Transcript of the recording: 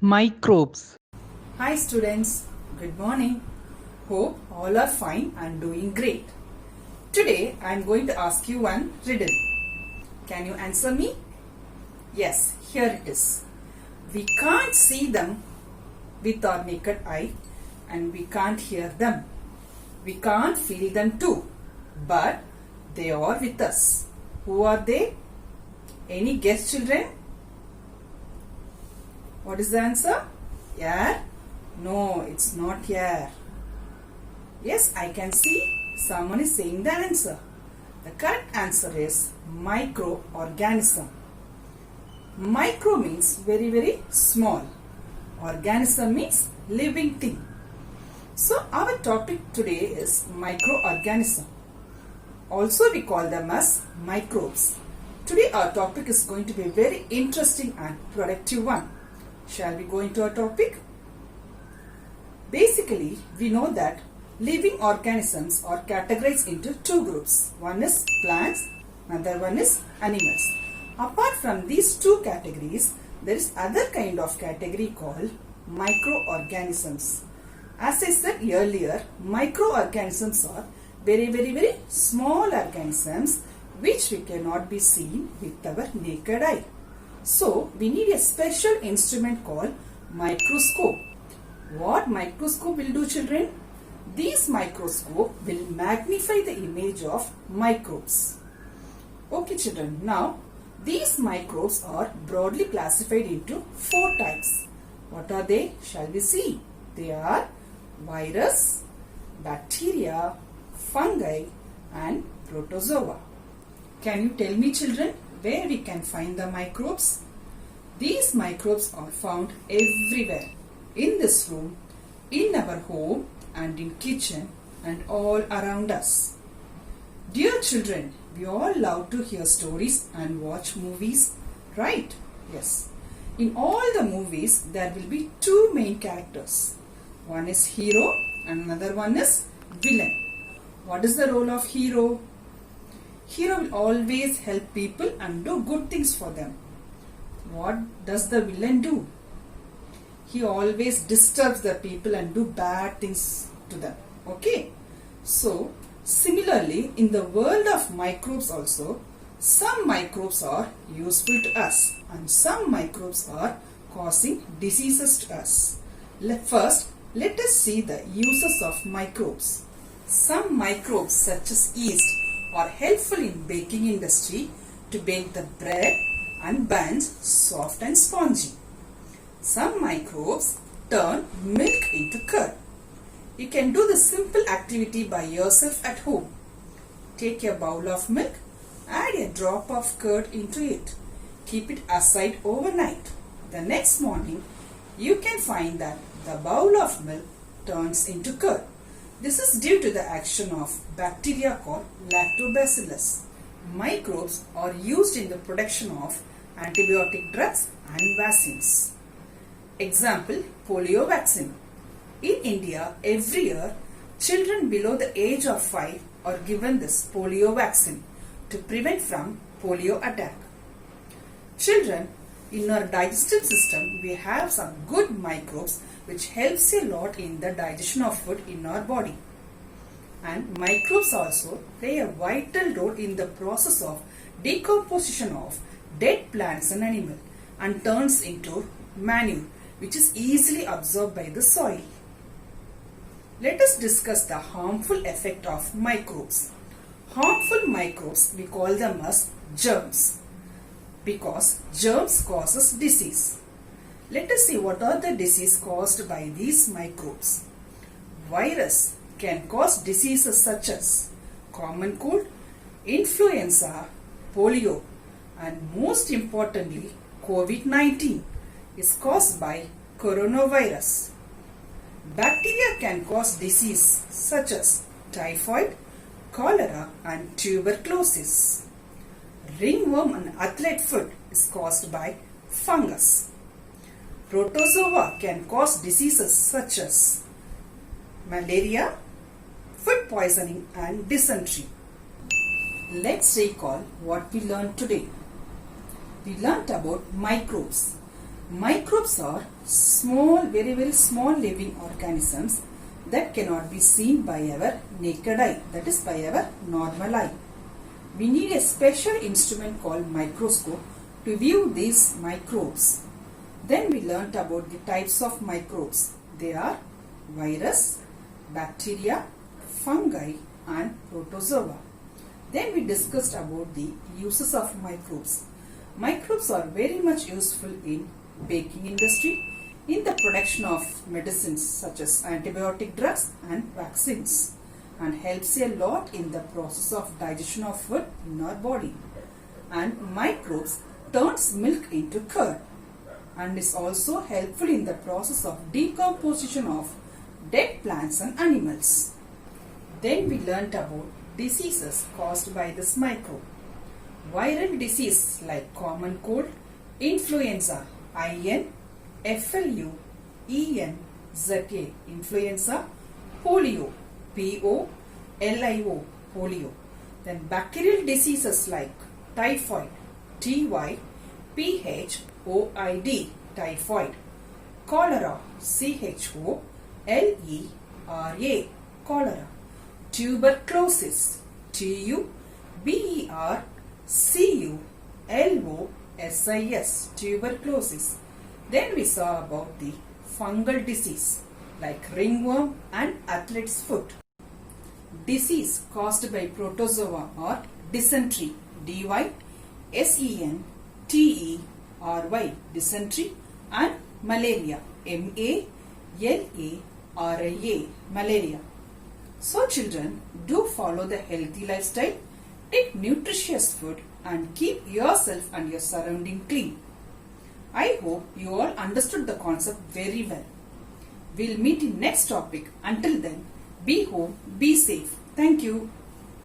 Microbes. Hi students, good morning. Hope all are fine and doing great. Today I am going to ask you one riddle. Can you answer me? Yes, here it is. We can't see them with our naked eye and we can't hear them. We can't feel them too, but they are with us. Who are they? Any guess, children? What is the answer? Air? No, it's not air. Yes, I can see someone is saying the answer. The correct answer is microorganism. Micro means very, very small. Organism means living thing. So our topic today is microorganism. Also we call them as microbes. Today our topic is going to be very interesting and productive one. Shall we go into our topic? Basically, we know that living organisms are categorized into two groups. One is plants, another one is animals. Apart from these two categories, there is other kind of category called microorganisms. As I said earlier, microorganisms are very, very, very small organisms which we cannot be seen with our naked eye. So, we need a special instrument called microscope. What microscope will do, children? These microscope will magnify the image of microbes. Okay, children. Now, these microbes are broadly classified into four types. What are they? Shall we see? They are virus, bacteria, fungi and protozoa. Can you tell me, children, where we can find the microbes? These microbes are found everywhere. In this room, in our home and in kitchen and all around us. Dear children, we all love to hear stories and watch movies, right? Yes. In all the movies, there will be two main characters. One is hero and another one is villain. What is the role of hero? Hero will always help people and do good things for them. What does the villain do? He always disturbs the people and do bad things to them. Okay? So, similarly, in the world of microbes also, some microbes are useful to us and some microbes are causing diseases to us. First, let us see the uses of microbes. Some microbes such as yeast are helpful in baking industry to bake the bread and buns soft and spongy. Some microbes turn milk into curd. You can do the simple activity by yourself at home. Take a bowl of milk, add a drop of curd into it. Keep it aside overnight. The next morning, you can find that the bowl of milk turns into curd. This is due to the action of bacteria called lactobacillus. Microbes are used in the production of antibiotic drugs and vaccines. Example, polio vaccine. In India, every year, children below the age of 5 are given this polio vaccine to prevent from polio attack. Children, in our digestive system, we have some good microbes which helps a lot in the digestion of food in our body. And microbes also play a vital role in the process of decomposition of dead plants and animals and turns into manure, which is easily absorbed by the soil. Let us discuss the harmful effect of microbes. Harmful microbes, we call them as germs because germs causes disease. Let us see what are the diseases caused by these microbes. Virus can cause diseases such as common cold, influenza, polio, and most importantly, COVID-19 is caused by coronavirus. Bacteria can cause disease such as typhoid, cholera and tuberculosis. Ringworm and athlete foot is caused by fungus. Protozoa can cause diseases such as malaria, food poisoning and dysentery. Let's recall what we learned today. We learnt about microbes. Microbes are small, very small living organisms that cannot be seen by our naked eye, that is by our normal eye. We need a special instrument called microscope to view these microbes. Then we learnt about the types of microbes. They are virus, bacteria, fungi and protozoa. Then we discussed about the uses of microbes. Microbes are very much useful in baking industry, in the production of medicines such as antibiotic drugs and vaccines, and helps a lot in the process of digestion of food in our body. And microbes turns milk into curd and is also helpful in the process of decomposition of dead plants and animals. Then we learnt about diseases caused by this microbe. Viral disease like common cold, influenza, IN, FLU, EN, ZA, influenza, polio, PO, LIO, polio. Then bacterial diseases like typhoid, TY, PH, OID, typhoid, cholera, CHO, LERA, cholera, tuberculosis, TU, BER, CU, LOSIS, tuberculosis. Then we saw about the fungal disease like ringworm and athlete's foot. Disease caused by protozoa are dysentery, DY, SENTERY, dysentery, and malaria, MALARIA, malaria. So children, do follow the healthy lifestyle, take nutritious food and keep yourself and your surrounding clean. I hope you all understood the concept very well. We'll meet in next topic. Until then, be home, be safe. Thank you.